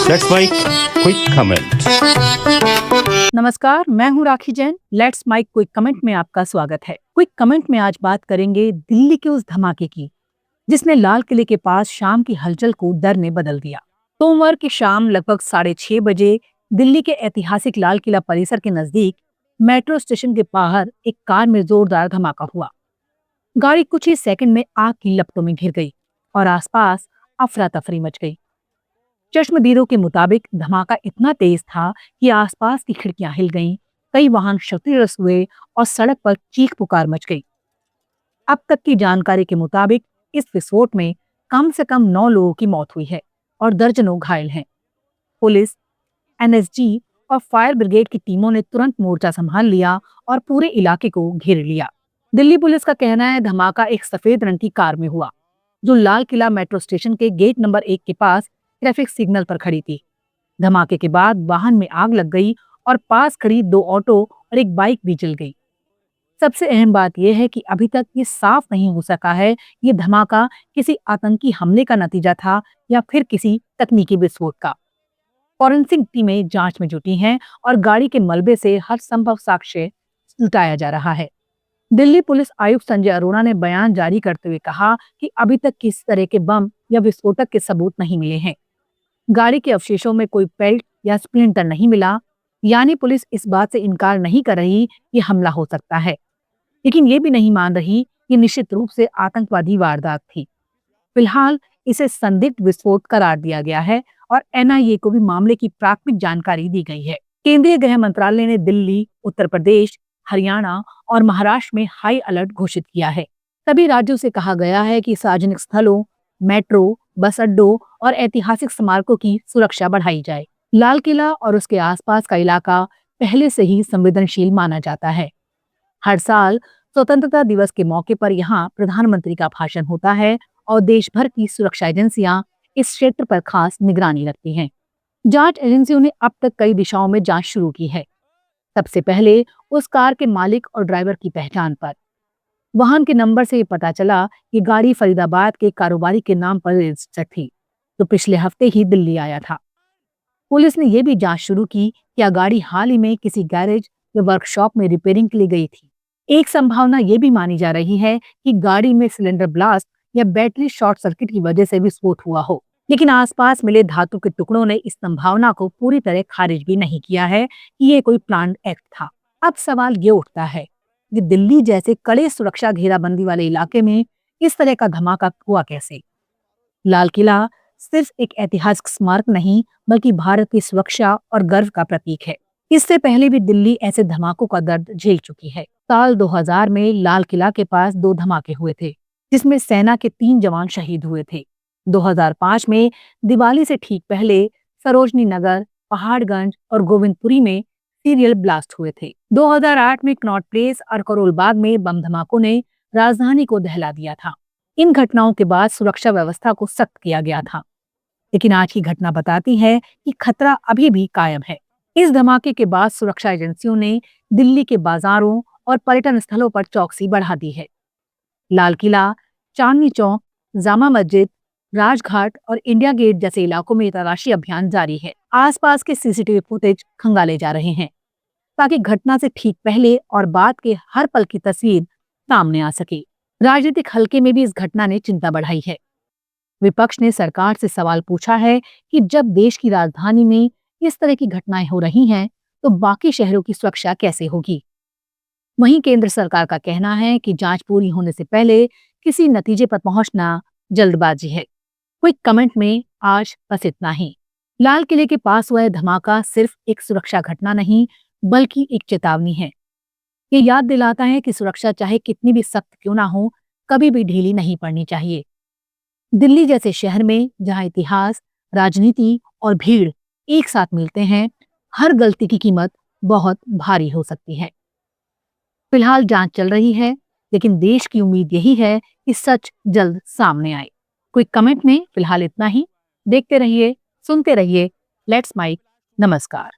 Let's make quick comment. नमस्कार, मैं हूं Rakhi Jain. Let's make quick comment में आपका स्वागत है। क्विक कमेंट में आज बात करेंगे दिल्ली के उस धमाके की जिसने लाल किले के पास शाम की हलचल को डर में बदल दिया। सोमवार की शाम लगभग 6:30 बजे दिल्ली के ऐतिहासिक लाल किला परिसर के नजदीक मेट्रो स्टेशन के बाहर एक कार में जोरदार धमाका हुआ। गाड़ी कुछ ही सेकंड में आग की लपटों में घिर गई और आसपास अफरा तफरी मच गई। चश्मदीदों के मुताबिक धमाका इतना तेज था कि आसपास की खिड़कियां हिल गईं, कई वाहन क्षतिग्रस्त हुए और सड़क पर चीख पुकार मच गई। अब तक की जानकारी के मुताबिक इस विस्फोट में कम से कम 9 लोगों की मौत हुई है और दर्जनों घायल हैं। पुलिस, एनएसजी और फायर ब्रिगेड की टीमों ने तुरंत मोर्चा संभाल लिया और पूरे इलाके को घेर लिया। दिल्ली पुलिस का कहना है धमाका एक सफेद रंग की कार में हुआ जो लाल किला मेट्रो स्टेशन के गेट नंबर 1 के पास ट्रैफिक सिग्नल पर खड़ी थी। धमाके के बाद वाहन में आग लग गई और पास खड़ी 2 ऑटो और एक बाइक भी जल गई। सबसे अहम बात यह है कि अभी तक ये साफ नहीं हो सका है ये धमाका किसी आतंकी हमले का नतीजा था या फिर किसी तकनीकी विस्फोट का। फॉरेंसिक टीमें जांच में जुटी हैं और गाड़ी के मलबे से हर संभव साक्ष्य जुटाया जा रहा है। दिल्ली पुलिस आयुक्त संजय अरोड़ा ने बयान जारी करते हुए कहा कि अभी तक किसी तरह के बम या विस्फोटक के सबूत नहीं मिले हैं। गाड़ी के अवशेषों में कोई पेल्ट या स्प्लिंटर नहीं मिला, यानी पुलिस इस बात से इनकार नहीं कर रही कि हमला हो सकता है, लेकिन ये भी नहीं मान रही कि निश्चित रूप से आतंकवादी वारदात थी। फिलहाल इसे संदिग्ध विस्फोट करार दिया गया है और एनआईए को भी मामले की प्राथमिक जानकारी दी गई है। केंद्रीय गृह मंत्रालय ने दिल्ली, उत्तर प्रदेश, हरियाणा और महाराष्ट्र में हाई अलर्ट घोषित किया है। सभी राज्यों से कहा गया है कि सार्वजनिक स्थलों, मेट्रो, बस अड्डों और ऐतिहासिक स्मारकों की सुरक्षा बढ़ाई जाए। लाल किला और उसके आसपास का इलाका पहले से ही संवेदनशील माना जाता है। हर साल स्वतंत्रता दिवस के मौके पर यहाँ प्रधानमंत्री का भाषण होता है और देश भर की सुरक्षा एजेंसियां इस क्षेत्र पर खास निगरानी रखती हैं। जांच एजेंसियों ने अब तक कई दिशाओं में जांच शुरू की है। सबसे पहले उस कार के मालिक और ड्राइवर की पहचान पर। वाहन के नंबर से ये पता चला कि गाड़ी फरीदाबाद के कारोबारी के नाम पर रजिस्टर्ड थी, जो पिछले हफ्ते ही दिल्ली आया था। पुलिस ने यह भी जांच शुरू की कि गाड़ी हाल ही में किसी गैरेज या वर्कशॉप में रिपेयरिंग के लिए गई थी। एक संभावना यह भी मानी जा रही है कि गाड़ी में सिलेंडर ब्लास्ट या बैटरी शॉर्ट सर्किट की वजह से विस्फोट हुआ हो, लेकिन आसपास मिले धातु के टुकड़ों ने इस संभावना को पूरी तरह खारिज भी नहीं किया है कि ये कोई प्लान्ड एक्ट था। अब सवाल ये उठता है कि दिल्ली जैसे कड़े सुरक्षा घेराबंदी वाले इलाके में इस तरह का धमाका हुआ कैसे? लाल किला सिर्फ एक ऐतिहासिक स्मारक नहीं बल्कि भारत की सुरक्षा और गर्व का प्रतीक है। इससे पहले भी दिल्ली ऐसे धमाकों का दर्द झेल चुकी है। साल 2000 में लाल किला के पास 2 धमाके हुए थे जिसमें सेना के 3 जवान शहीद हुए थे। 2005 में दिवाली से ठीक पहले सरोजनी नगर, पहाड़गंज और गोविंदपुरी में सीरियल ब्लास्ट हुए थे। 2008 में कनॉट प्लेस और करोल बाग में बम धमाकों ने राजधानी को दहला दिया था। इन घटनाओं के बाद सुरक्षा व्यवस्था को सख्त किया गया था, लेकिन आज की घटना बताती है कि खतरा अभी भी कायम है। इस धमाके के बाद सुरक्षा एजेंसियों ने दिल्ली के बाजारों और पर्यटन स्थलों पर चौकसी बढ़ा दी है। लाल किला, चांदनी चौक, जामा मस्जिद, राजघाट और इंडिया गेट जैसे इलाकों में तलाशी अभियान जारी है। आसपास के सीसीटीवी फुटेज खंगाले जा रहे हैं ताकि घटना से ठीक पहले और बाद के हर पल की तस्वीर सामने आ सके। राजनीतिक हलके में भी इस घटना ने चिंता बढ़ाई है। विपक्ष ने सरकार से सवाल पूछा है कि जब देश की राजधानी में इस तरह की घटनाएं हो रही हैं, तो बाकी शहरों की सुरक्षा कैसे होगी? वहीं केंद्र सरकार का कहना है कि जांच पूरी होने से पहले किसी नतीजे पर पहुंचना जल्दबाजी है। क्विक कमेंट में आज बस इतना ही। लाल किले के पास हुआ धमाका सिर्फ एक सुरक्षा घटना नहीं बल्कि एक चेतावनी है। ये याद दिलाता है कि सुरक्षा चाहे कितनी भी सख्त क्यों ना हो, कभी भी ढीली नहीं पड़नी चाहिए। दिल्ली जैसे शहर में जहां इतिहास, राजनीति और भीड़ एक साथ मिलते हैं, हर गलती की कीमत बहुत भारी हो सकती है। फिलहाल जांच चल रही है, लेकिन देश की उम्मीद यही है कि सच जल्द सामने आए। क्विक कमेंट में फिलहाल इतना ही। देखते रहिए, सुनते रहिए लेट्स माइक। नमस्कार।